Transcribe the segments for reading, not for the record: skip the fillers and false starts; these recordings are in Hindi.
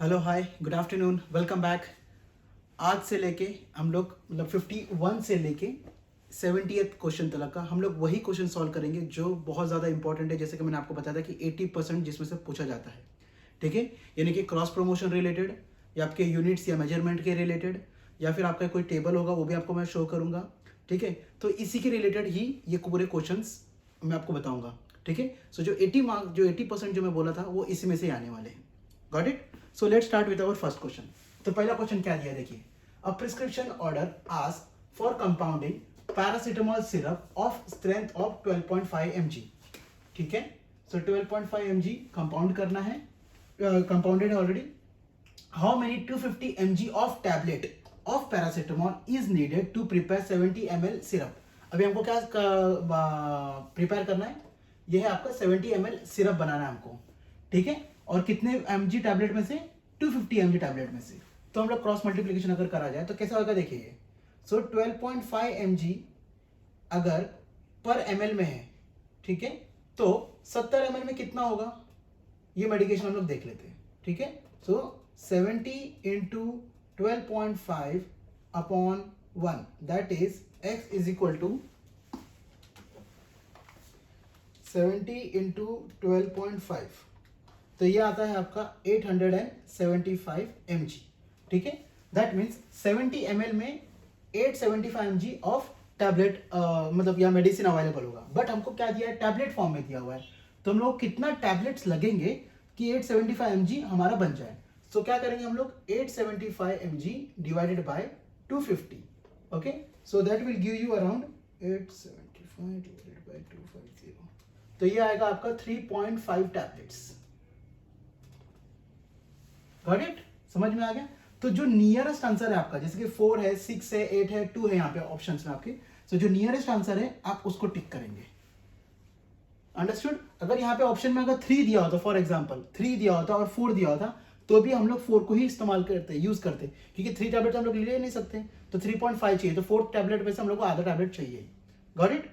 Hello hi good afternoon welcome back. आज से लेके हम लोग मतलब 51 से लेके 70th क्वेश्चन तक का हम लोग वही क्वेश्चन सॉल्व करेंगे जो बहुत ज़्यादा इंपॉर्टेंट है। जैसे कि मैंने आपको बताया था कि 80% जिसमें से पूछा जाता है, ठीक है। यानी कि क्रॉस प्रमोशन रिलेटेड या आपके यूनिट्स या मेजरमेंट के रिलेटेड या फिर आपका कोई टेबल होगा वो भी आपको मैं शो करूँगा, ठीक है। तो इसी के रिलेटेड ही ये पूरे क्वेश्चन मैं आपको बताऊँगा, ठीक है। सो जो 80% जो मैं बोला था वो इसी में से आने वाले हैं। Got it. So let start with our first question. तो पहला क्वेश्चन क्या दिया देखिए, a prescription order ask for compounding paracetamol syrup of strength of 12.5 mg, ठीक है। सो 12.5 mg कंपाउंड करना है, कंपाउंडेड है already. How many 250 mg of tablet of paracetamol is needed to prepare 70 ml syrup. अभी हमको क्या प्रिपेयर करना है, यह है आपका 70 ml सिरप बनाना है हमको, ठीक है। और कितने mg टैबलेट में से, 250 mg टैबलेट में से। तो हम लोग क्रॉस मल्टीप्लीकेशन अगर करा जाए तो कैसा होगा देखिए। सो 12.5 mg अगर पर ml में है, ठीक है, तो 70 ml में कितना होगा ये मेडिकेशन हम लोग देख लेते हैं, ठीक है। So 70 into 12.5 upon 1 that is x is equal to 70 into 12.5, तो ये आता है आपका 875 mg, ठीक है। दैट मीन्स 70 ml में 875 mg ऑफ टैबलेट मतलब या मेडिसिन अवेलेबल होगा। बट हमको क्या दिया है, टैबलेट फॉर्म में दिया हुआ है। तो हम लोग कितना टैबलेट्स लगेंगे कि 875 mg हमारा बन जाए। सो क्या करेंगे हम लोग, 875 mg divided by 250, okay. So that will give you around 875 divided by 250, तो ये आएगा आपका 3.5 टैबलेट्स। गॉट इट, समझ में आ गया। तो जो नियरेस्ट आंसर है आपका, जैसे कि 4 है, 6 है, 8 है, 2 है यहाँ पे ऑप्शंस में आपके, तो जो नियरेस्ट आंसर है आप उसको टिक करेंगे। अंडरस्टूड। अगर यहाँ पे ऑप्शन में अगर 3 दिया होता, फॉर एग्जांपल 3 दिया होता और 4 दिया होता, तो भी हम लोग 4 को ही इस्तेमाल करते, यूज करते, क्योंकि 3 टैबलेट हम लोग ले नहीं सकते, तो 3.5 चाहिए, तो 4 टैबलेट में से हम लोग को आधा टैबलेट चाहिए। Got it.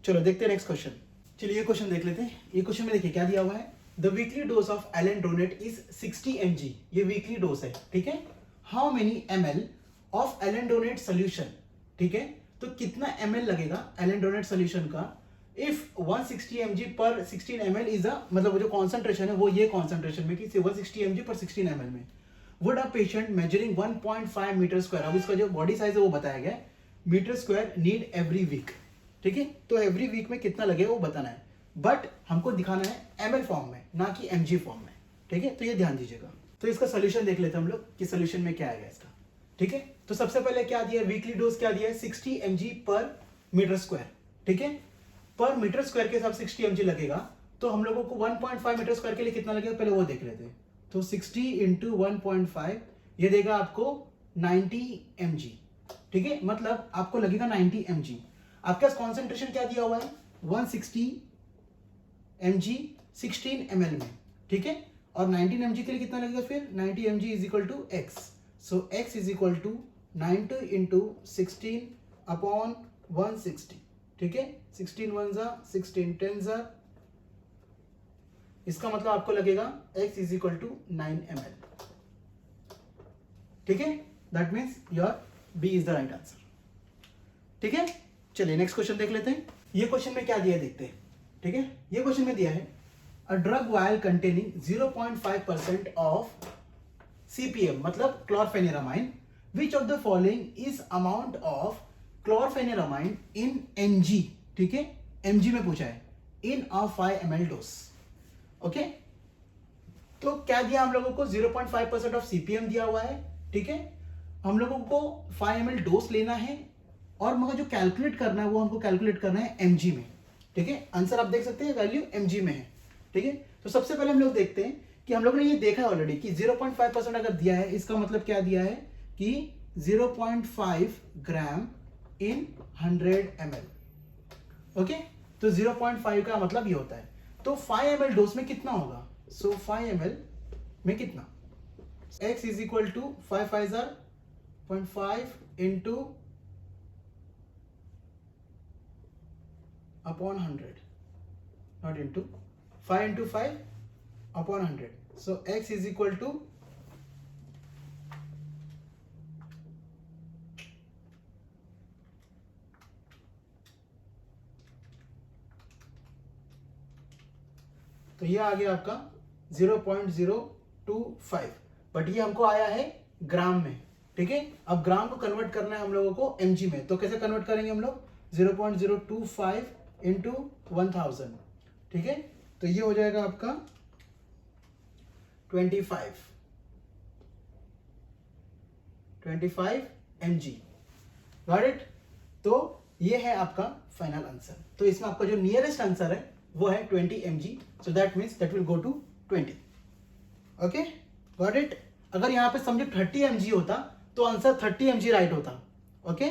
चलो देखते हैं नेक्स्ट क्वेश्चन। चलिए ये क्वेश्चन देख लेते हैं। ये क्वेश्चन में देखिए क्या दिया हुआ है, the weekly dose of alendronate is 60 mg, ये वीकली डोज है, ठीक है। How many ml of alendronate solution, ठीक है। तो कितना ml लगेगा एलेंड्रोनेट सोल्यूशन का इफ 160 mg पर 16 ml इज अ, मतलब वो जो कॉन्सेंट्रेशन है वो ये कॉन्सेंट्रेशन में कि 160 mg पर 16 ml में would a patient measuring 1.5 metre square, अब इसका जो बॉडी साइज है वो बताया गया है, metre square need every week, ठीक है। तो एवरी वीक में कितना लगेगा वो बताना है, बट हमको दिखाना है ml फॉर्म में ना कि mg फॉर्म में, ठीक है। तो ये ध्यान दीजिएगा। तो इसका सोल्यूशन देख लेते हैं हम लोग कि सोल्यूशन में क्या आएगा इसका, ठीक है। तो सबसे पहले क्या दिया है, वीकली डोज क्या दिया है, 60 mg पर मीटर स्क्वायर, ठीक है। पर मीटर स्क्वायर के हिसाब 60 mg लगेगा, तो हम लोगों को 1.5 मीटर स्क्वायर के लिए कितना लगेगा पहले वो देख लेते हैं। तो 60 इंटू 1.5 ये देगा आपको 90 mg, ठीक है। मतलब आपको लगेगा 90 mg। आपके पास कॉन्सेंट्रेशन क्या दिया हुआ है, 160 mg 16 ml में, ठीक है। और 19 mg के लिए कितना लगेगा फिर, 90 mg is equal to x, so x is equal to 90 into 16 upon 160, ठीक है। 16 1 जा 16 10 जा, इसका मतलब आपको लगेगा x is equal to 9 ml, ठीक है। That means your B is the right answer, ठीक है। चलिए नेक्स्ट क्वेश्चन देख लेते हैं। ये क्वेश्चन में क्या दिया है देखते हैं, ठीक है। ये क्वेश्चन में दिया है a drug vial containing 0.5% of CPM मतलब chlorpheniramine, which of the following is amount of chlorpheniramine in mg, ठीक है। mg में पूछा है, in a 5 ml dose, okay. तो क्या दिया हम लोगों को, 0.5% ऑफ CPM दिया हुआ है, ठीक है। हम लोगों को 5 ml डोज लेना है और मगर जो कैलकुलेट करना है वो हमको कैलकुलेट करना है mg में, ठीक है। आंसर आप देख सकते हैं वैल्यू mg में है, ठीक है। तो सबसे पहले हम लोग देखते हैं कि हम लोग ने ये देखा है ऑलरेडी कि 0.5% अगर दिया है, इसका मतलब क्या दिया है कि 0.5 ग्राम इन 100 ml, ओके। तो 0.5 का मतलब ये होता है, तो 5 ml डोज में कितना होगा, सो 5 ml में कितना, x is equal to 5 5 0.5 into upon 100, not into 5 into 5 upon 100, so x is equal to तो ये आ गया आपका 0.025, बट ये हमको आया है ग्राम में, ठीक है। अब ग्राम को कन्वर्ट करना है हम लोगों को mg में, तो कैसे कन्वर्ट करेंगे हम लोग, 0.025 इंटू 1000, ठीक है। तो ये हो जाएगा आपका 25 mg, गॉट इट। तो ये है आपका फाइनल आंसर। तो इसमें आपका जो नियरेस्ट आंसर है वो है 20 mg, so that means that will go to 20, okay, got it. अगर यहाँ पे समझो 30 mg होता तो आंसर 30 mg राइट होता, ओके।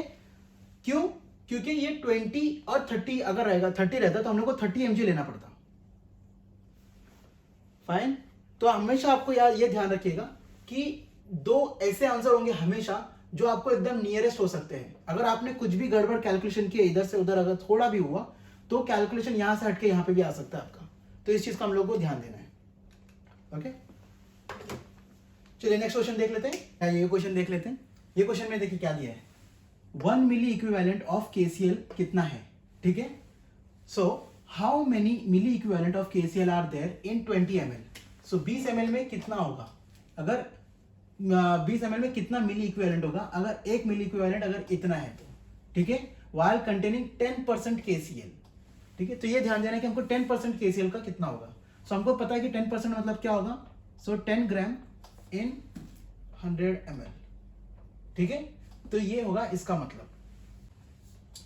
क्यों? क्योंकि ये 20 और 30 अगर रहेगा, 30 रहता तो हम लोग को 30 mg लेना पड़ता, फाइन। तो हमेशा आपको यार ये ध्यान रखिएगा कि दो ऐसे आंसर होंगे हमेशा जो आपको एकदम नियरेस्ट हो सकते हैं। अगर आपने कुछ भी गड़बड़ कैलकुलेशन किया इधर से उधर, अगर थोड़ा भी हुआ तो कैलकुलेशन यहां से हटके यहां पे भी आ सकता है आपका। तो इस चीज का हम लोग को ध्यान देना है, ओके। चलिए नेक्स्ट क्वेश्चन देख लेते हैं, ये क्वेश्चन देख लेते हैं। ये क्वेश्चन में देखिए क्या दिया है, 1 मिली इक्विवेलेंट ऑफ KCl कितना है, ठीक है। So how many milli equivalent of KCl are there in 20 ml। So 20 ml में कितना होगा, अगर 20 ml में कितना मिली इक्विवेलेंट होगा, अगर 1 मिली इक्विवेलेंट अगर इतना है तो, ठीक है, while containing 10% KCl, ठीक है। तो ये ध्यान देना है कि हमको 10% KCl का कितना होगा। सो हमको पता है कि 10% मतलब क्या होगा, सो 10 ग्राम इन 100 ml, ठीक है। तो ये होगा इसका मतलब।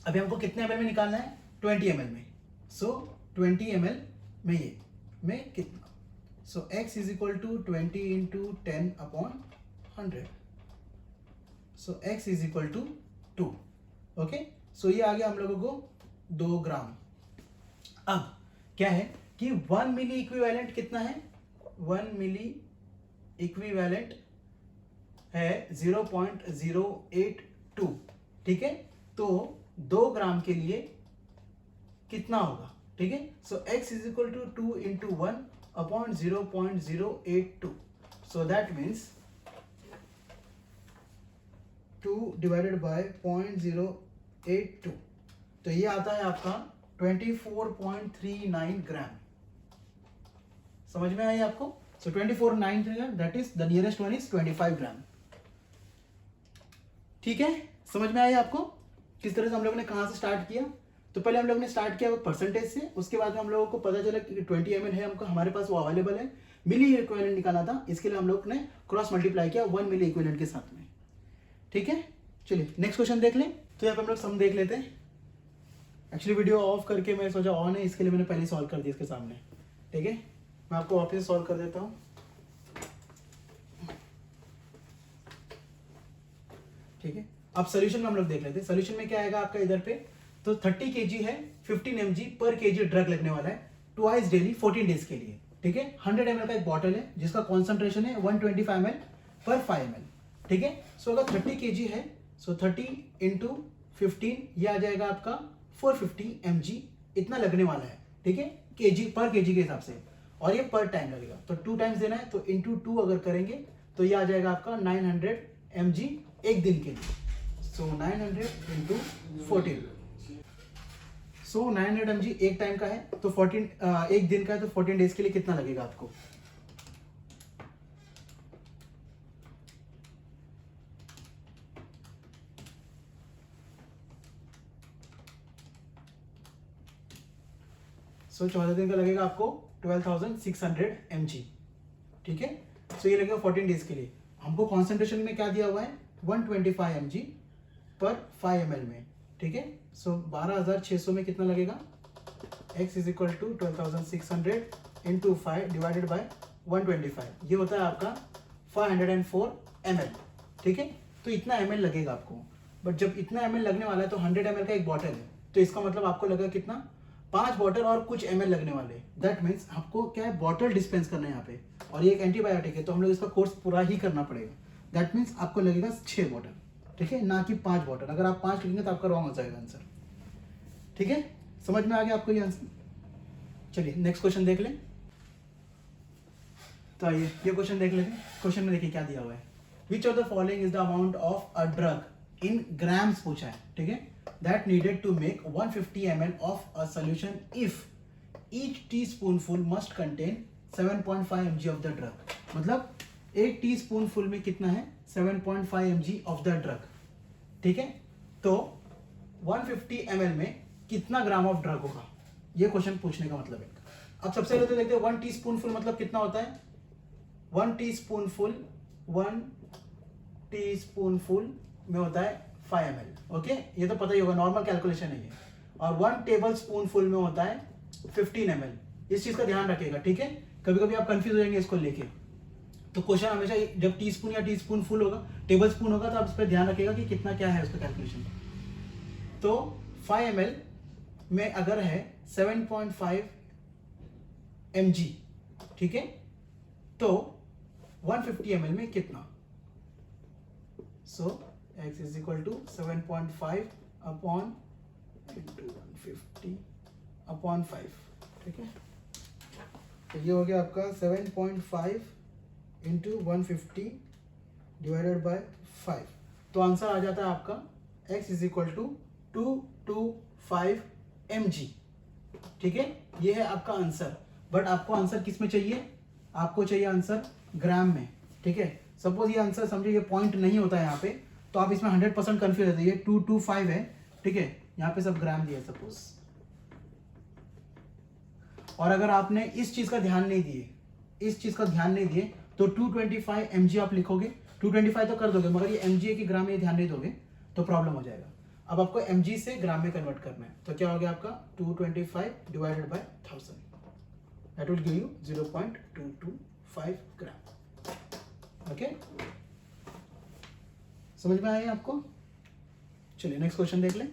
अभी हमको कितने ml में निकालना है, 20 ml में। सो 20 ml में ये में कितना, so x is equal to 20 into 10 upon 100, so x is equal to 2, okay. So ये आ गया हम लोगों को 2 ग्राम। अब क्या है कि 1 मिली इक्विवेलेंट कितना है, 1 मिली इक्विवेलेंट है 0.082, ठीक है। तो 2 ग्राम के लिए कितना होगा, ठीक है। So x is equal to 2 into 1 upon 0.082, so that means 2 divided by 0.082, तो ये आता है आपका 24.39 ग्राम। समझ में आई आपको? सो 24.39, that is the nearest one is 25 ग्राम, ठीक है। समझ में आई आपको किस तरह से हम लोगों ने कहां से स्टार्ट किया। तो पहले हम लोग ने स्टार्ट किया परसेंटेज से, उसके बाद में हम लोगों को पता चला कि 20 ml है हमको, हमारे पास वो अवेलेबल है। मिली इक्विवेलेंट निकालना था, इसके लिए हम लोग ने क्रॉस मल्टीप्लाई किया 1 मिली इक्विवेलेंट के साथ में, ठीक है। चलिए नेक्स्ट क्वेश्चन देख लें। तो यहाँ पे हम लोग सम देख लेते हैं। एक्चुअली वीडियो ऑफ करके मैं सोचा ऑन है, इसके लिए मैंने पहले सॉल्व कर दिया इसके सामने, ठीक है। मैं आपको वापस सॉल्व कर देता हूँ, ठीक है। अब सोल्यूशन में हम लोग देख लेते हैं। सोल्यूशन में क्या आएगा आपका इधर पे, तो 30 kg है, 15 mg पर kg ड्रग लगने वाला है ट्वाइस डेली 14 डेज के लिए, ठीक है। 100 ml का एक बॉटल है जिसका कॉन्सेंट्रेशन है 125 ml पर 5 ml, ठीक है। सो अगर 30 kg है, सो 30 इंटू 15 ये आ जाएगा आपका 450 mg, इतना लगने वाला है, ठीक है, kg पर kg के हिसाब से, और ये पर टाइम लगेगा। तो 2 टाइम्स देना है, तो इंटू 2 अगर करेंगे तो ये आ जाएगा आपका 900 mg एक दिन के लिए। सो 900 इंटू 14, सो 900 mg एक टाइम का है, तो 14 एक दिन का है, तो 14 डेज के लिए कितना लगेगा आपको। सो 14 दिन का लगेगा आपको 12,600 mg, ठीक है। सो ये लगेगा 14 डेज के लिए। हमको कॉन्सेंट्रेशन में क्या दिया हुआ है, 125 mg पर 5 ml में, ठीक है। सो 12,600 में कितना लगेगा, x is equal to 12,600 into 5 divided by 125, ये होता है आपका 504 ml, ठीक है। तो इतना ml लगेगा आपको, बट जब इतना ml लगने वाला है तो 100 ml का एक बॉटल है, तो इसका मतलब आपको लगा कितना, 5 बॉटल और कुछ ml लगने वाले। दैट मीन्स आपको क्या है, बॉटल डिस्पेंस करना है यहाँ पे, और ये एक एंटीबायोटिक है तो हम लोग इसका कोर्स पूरा ही करना पड़ेगा। दैट मीन्स आपको लगेगा 6 बॉटल, ठीक है, ना कि 5 बॉटल। अगर आप 5 लिखेंगे तो आपका रॉन्ग हो जाएगा आंसर, ठीक है। समझ में आ गया आपको ये आंसर। चलिए नेक्स्ट क्वेश्चन देख लें। तो आइए ये क्वेश्चन देख लेते हैं। क्वेश्चन में देखिए क्या दिया हुआ है, which of the following is the amount of a drug in grams पूछा है, ठीक है, that needed to make 150 ml of a solution if each teaspoonful must contain 7.5 mg of the drug. मतलब एक टी स्पूनफुल में कितना है, 7.5 mg ऑफ द ड्रग। ठीक है, तो 150 ml में कितना ग्राम ऑफ ड्रग होगा, ये क्वेश्चन पूछने का मतलब है। अब सबसे पहले तो देखते हैं 1 टीस्पूनफुल मतलब कितना होता है। 1 टीस्पूनफुल में होता है 5 ml। ओके, ये तो पता ही होगा, नॉर्मल कैलकुलेशन है ये। और 1 टेबल स्पूनफुल में होता है 15 ml। इस चीज का ध्यान रखिएगा, ठीक है। कभी कभी आप कंफ्यूज हो जाएंगे इसको लेके, तो क्वेश्चन हमेशा जब टीस्पून या टीस्पूनफुल होगा, टेबल स्पून होगा, तो आप इस पर ध्यान रखिएगा कि कितना क्या है उसका कैलकुलेशन। तो 5 ml में अगर है 7.5 mg, ठीक है, तो 150 ml में कितना, so x is equal to 7.5 upon 150 upon 5, ठीक है। तो ये हो गया आपका 7.5 इंटू 150 डिवाइडेड बाय 5। तो आंसर आ जाता है आपका x is equal to 225 mg, ठीक है। ये है आपका आंसर, बट आपको आंसर किस में चाहिए, आपको चाहिए आंसर ग्राम में, ठीक है। सपोज ये आंसर समझो ये पॉइंट नहीं होता है यहाँ पे, तो आप इसमें 100% कंफ्यूज रहते, ये 225 है, ठीक है, यहाँ पे सब ग्राम दिया सपोज। और अगर आपने इस चीज का ध्यान नहीं दिए, तो 225 mg आप लिखोगे, 225 तो कर दोगे, मगर ये mg है कि ग्राम में ध्यान नहीं दोगे तो प्रॉब्लम हो जाएगा। अब आपको mg से ग्राम में कन्वर्ट करना है, तो क्या हो गया आपका 225 divided by 1000, that will give you 0.225 gram. Okay, समझ में आया आपको। चलिए नेक्स्ट क्वेश्चन देख लें।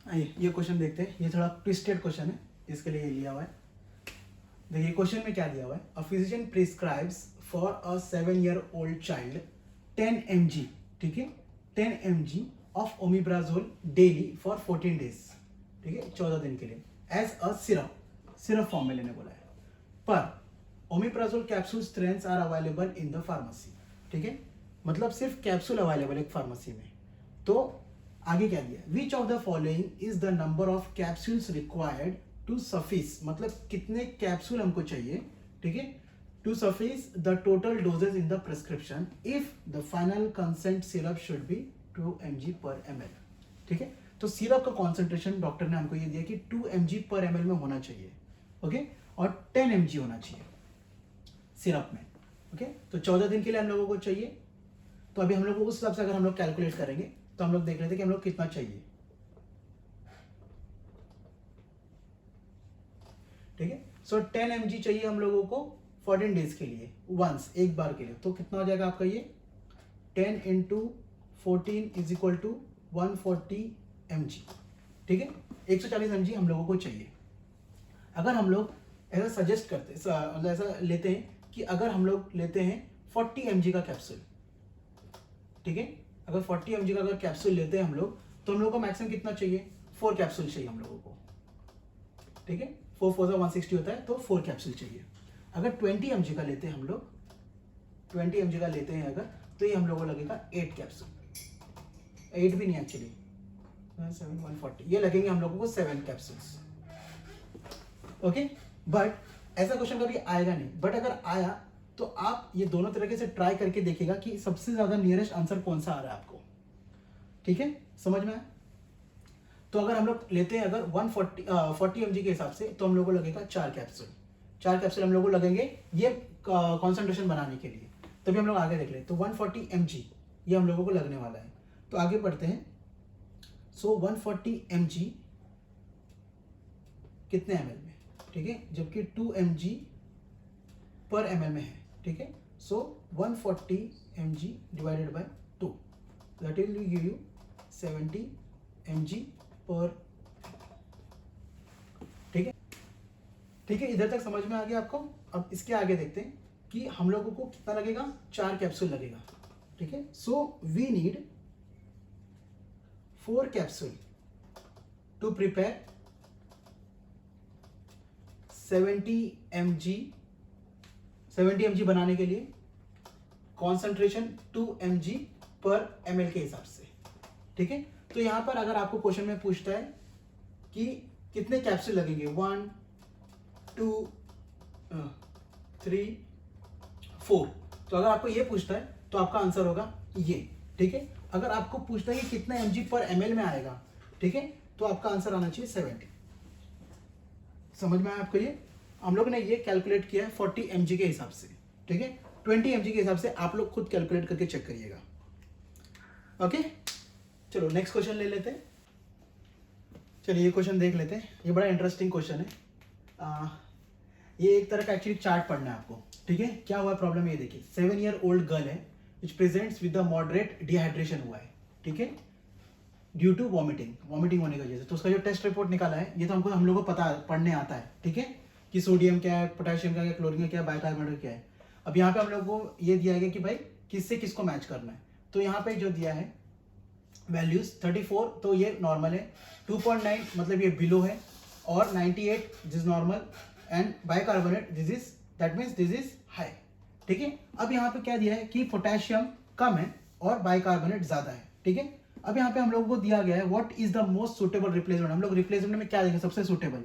आइए ये क्वेश्चन देखते हैं, ये थोड़ा ट्विस्टेड क्वेश्चन है, इसके लिए ये लिया हुआ है। देखिए क्वेश्चन में क्या दिया हुआ है, a physician prescribes for a 7-year-old child 10 mg, ठीक है, 10 mg of omeprazole daily for 14 days, ठीक है, 14 दिन के लिए, एज अ सिरप फॉर्म में लेने बोला है। पर omeprazole capsule strengths are available in the pharmacy, ठीक है, मतलब सिर्फ कैप्सूल अवेलेबल एक फार्मेसी में। तो आगे क्या दिया, which of the following is the number of capsules required to suffice, मतलब कितने कैप्सूल हमको चाहिए, ठीक है, to suffice the total doses in the prescription if the final consent syrup should be 2 mg पर ml, ठीक है। तो सिरप का कॉन्सेंट्रेशन डॉक्टर ने हमको ये दिया कि 2 mg पर ml में होना चाहिए, ओके, और 10 mg होना चाहिए सिरप में, ओके। तो 14 दिन के लिए हम लोगों को चाहिए, तो अभी हम लोग उस हिसाब से अगर हम लोग कैलकुलेट करेंगे तो हम लोग देख लेते हैं कि हम लोग कितना चाहिए, ठीक है। सो 10 mg चाहिए हम लोगों को 14 डेज के लिए, वंस, एक बार के लिए। तो कितना हो जाएगा आपका ये 10 into 14 is equal to 140 mg, ठीक है, 140 mg हम लोगों को चाहिए। अगर हम लोग ऐसा सजेस्ट करते, मतलब ऐसा लेते हैं कि अगर हम लोग लेते हैं 40 mg का कैप्सूल, ठीक है, अगर 40 mg का अगर कैप्सूल लेते हैं हम लोग, तो हम लोग को मैक्सिमम कितना चाहिए, 4 कैप्सूल चाहिए हम लोगों को, ठीक है, 4 4 160 होता है, तो 4 कैप्सूल चाहिए। अगर 20 mg का लेते हैं हम लोग, 20 mg का लेते हैं अगर, तो ये हम लोगों को लगेगा 8 कैप्सूल, 8 भी नहीं एक्चुअली, 7 140, ये लगेंगे हम लोगों को 7 कैप्सूल्स, ओके। बट ऐसा क्वेश्चन कभी आएगा नहीं, बट अगर आया तो आप ये दोनों तरीके से ट्राई करके देखिएगा कि सबसे ज्यादा नियरेस्ट आंसर कौन सा आ रहा है आपको, ठीक है, समझ में आया। तो अगर हम लोग लेते हैं अगर 40 mg के हिसाब से, तो हम लोग को लगेगा 4 कैप्सूल हम लोग को लगेंगे ये कॉन्सेंट्रेशन बनाने के लिए। तभी हम लोग आगे देख ले, तो 140 mg ये हम लोगों को लगने वाला है। तो आगे पढ़ते हैं। सो 140 mg कितने ml में, ठीक है, जबकि 2 mg पर ml में है, ठीक है। सो 140 mg divided by 2, that will give you 70 mg पर, ठीक है, ठीक है, इधर तक समझ में आ गया आपको। अब इसके आगे देखते हैं कि हम लोगों को कितना लगेगा, 4 कैप्सूल लगेगा, ठीक है। So we need 4 capsule to prepare 70 mg बनाने के लिए, कॉन्सेंट्रेशन 2 mg पर ml के हिसाब से, ठीक है। तो यहां पर अगर आपको क्वेश्चन में पूछता है कि कितने कैप्सूल लगेंगे, 1 2 3 4। तो अगर आपको ये पूछता है तो आपका आंसर होगा ये, ठीक है। अगर आपको पूछता है कि कितना mg/ml में आएगा, ठीक है, तो आपका आंसर आना चाहिए 70। समझ में आया आपको? ये हम लोग ने ये कैलकुलेट किया है 40 mg के हिसाब से, ठीक है। 20 mg के हिसाब से आप लोग खुद कैलकुलेट करके चेक करिएगा। ओके, चलो नेक्स्ट क्वेश्चन ले लेते हैं। चलिए ये क्वेश्चन देख लेते हैं, ये बड़ा इंटरेस्टिंग क्वेश्चन है। ये एक तरह का एक्चुअली चार्ट पढ़ना है आपको, ठीक है। क्या हुआ प्रॉब्लम, ये देखिए 7 ईयर ओल्ड गर्ल है which presents with the moderate dehydration हुआ है, ठीक है, ड्यू टू वॉमिटिंग होने की वजह से। तो उसका जो टेस्ट रिपोर्ट निकाला है, ये तो हमको हम लोगों को पता पढ़ने आता है, ठीक है, कि सोडियम क्या है, पोटेशियम क्या है, क्लोरीन क्या है, बाइकार्बोनेट क्या है। अब यहाँ पे हम लोग को ये दिया गया कि भाई किससे किसको मैच करना है। तो यहाँ पे जो दिया है वैल्यूज 34, तो ये नॉर्मल है, 2.9 मतलब ये बिलो है, और 98 this normal, and bicarbonate this is, that means this is high, ठीक है। अब यहाँ पे क्या दिया है कि पोटेशियम कम है और बाइकार्बोनेट ज्यादा है, ठीक है। अब यहाँ पे हम लोगों को दिया गया है what is the most suitable replacement. हम लोग रिप्लेसमेंट में क्या देंगे सबसे सुटेबल,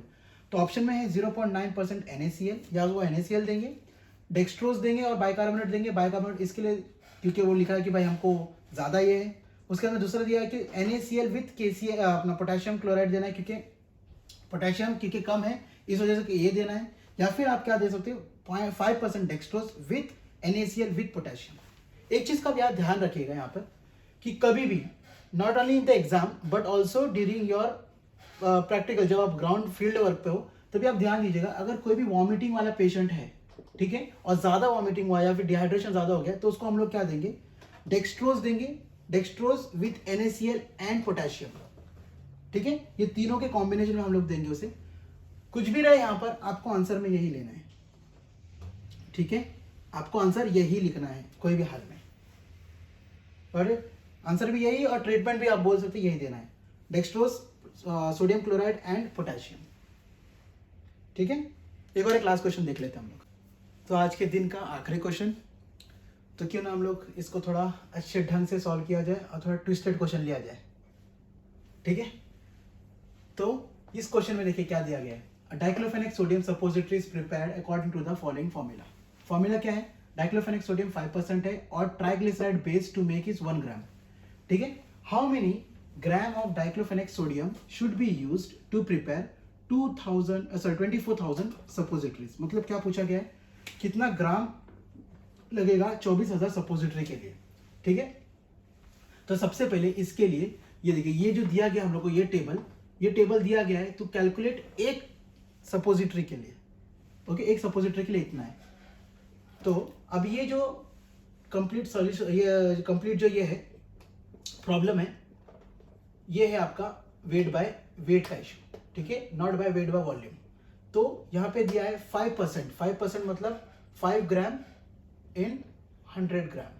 तो ऑप्शन में है 0.9% NaCl, या वो NaCl देंगे, डेक्सट्रोज देंगे और बाइकार्बोनेट देंगे। बाइकार्बोनेट इसके लिए क्योंकि वो लिखा है कि भाई हमको ज्यादा ये है। उसके अंदर दूसरा दिया है कि NaCl विथ KCl अपना पोटेशियम क्लोराइड देना है, क्योंकि पोटेशियम क्योंकि कम है इस वजह से ये देना है। या फिर आप क्या दे सकते हो 5% dextrose with NaCl with potassium. एक चीज का भी आप ध्यान रखिएगा यहाँ पर कि कभी भी not only in the exam but also during your practical, जब आप ग्राउंड फील्ड वर्क पे हो तभी आप ध्यान दीजिएगा, अगर कोई भी वॉमिटिंग वाला पेशेंट है, ठीक है, और ज्यादा वॉमिटिंग हुआ या फिर डिहाइड्रेशन ज्यादा हो गया, तो उसको हम लोग क्या देंगे, डेक्सट्रोज देंगे, dextrose with NaCl and potassium, ठीक है। ये तीनों के कॉम्बिनेशन में हम लोग देंगे उसे। कुछ भी रहे यहाँ पर आपको आंसर में यही लेना है, ठीक है, आपको आंसर यही लिखना है कोई भी हाल में, और आंसर भी यही और ट्रीटमेंट भी आप बोल सकते यही देना है, dextrose, sodium chloride and potassium, ठीक है। एक और एक लास्ट क्वेश्चन देख लेते हैं हम लोग। तो आज के दिन का आखिरी क्वेश्चन, तो क्यों ना हम लोग इसको थोड़ा अच्छे ढंग से सॉल्व किया जाए और थोड़ा ट्विस्टेड क्वेश्चन लिया जाए, ठीक है। तो इस क्वेश्चन में देखिए क्या दिया गया है, diclofenac sodium suppository is prepared according to the following formula. Formula क्या है, डाइक्लोफेनेक सोडियम 5% है और triglyceride base to make is 1 gram, ठीक है। How many gram of diclofenac sodium should be used to prepare 24,000 suppositories. मतलब क्या पूछा गया है, कितना ग्राम लगेगा 24,000 सपोजिटरी के लिए, ठीक है। तो सबसे पहले इसके लिए ये देखिए, ये जो दिया गया हम लोग को ये टेबल दिया गया है, तो कैलकुलेट एक सपोजिटरी के लिए, ओके, एक सपोजिटरी के लिए इतना है। तो अब ये जो कंप्लीट सॉल्यूशन, ये कंप्लीट जो ये है प्रॉब्लम है, ये है आपका वेट बाय वेट का इशू, ठीक है, not by weight by volume. तो यहाँ पे दिया है 5% मतलब 5 ग्राम इन 100 ग्राम,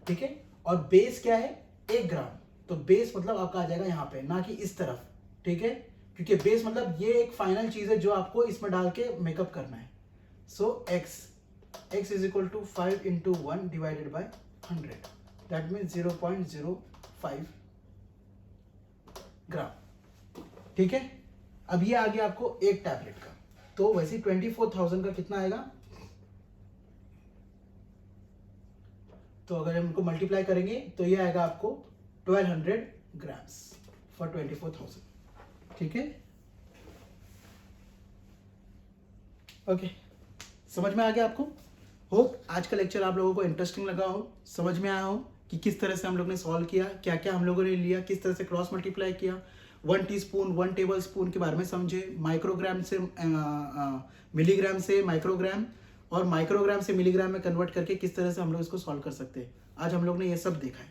ठीक है, और बेस क्या है 1 ग्राम। तो बेस मतलब आपका आ जाएगा यहाँ पे, ना कि इस तरफ, ठीक है, क्योंकि बेस मतलब ये एक फाइनल चीज है जो आपको इसमें डाल के मेकअप करना है। So x is equal to 5 into 1 divided by 100, that means 0.05 gram, ठीक है। अब ये आ गया आपको एक टैबलेट का, तो वैसे 24,000 का कितना आएगा, तो अगर हम इनको मल्टीप्लाई करेंगे तो ये आएगा आपको 1200 ग्राम्स फॉर 24,000, ठीक है। ओके, समझ में आ गया आपको? होप आज का लेक्चर आप लोगों को इंटरेस्टिंग लगा हो, समझ में आया हो कि किस तरह से हम लोग ने सॉल्व किया, क्या क्या हम लोगों ने लिया, किस तरह से क्रॉस मल्टीप्लाई किया, 1 टीस्पून 1 टेबल स्पून के बारे में समझे, माइक्रोग्राम से मिलीग्राम से माइक्रोग्राम और माइक्रोग्राम से मिलीग्राम में कन्वर्ट करके किस तरह से हम लोग इसको सॉल्व कर सकते हैं। आज हम लोग ने ये सब देखा है,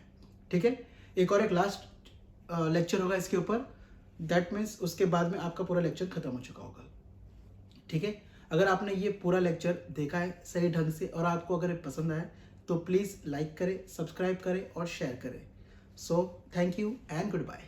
ठीक है। एक और एक लास्ट लेक्चर होगा इसके ऊपर, दैट मीन्स उसके बाद में आपका पूरा लेक्चर खत्म हो चुका होगा, ठीक है। अगर आपने ये पूरा लेक्चर देखा है सही ढंग से और आपको अगर पसंद आए तो प्लीज़ लाइक करें, सब्सक्राइब करें और शेयर करें। So thank you and good bye.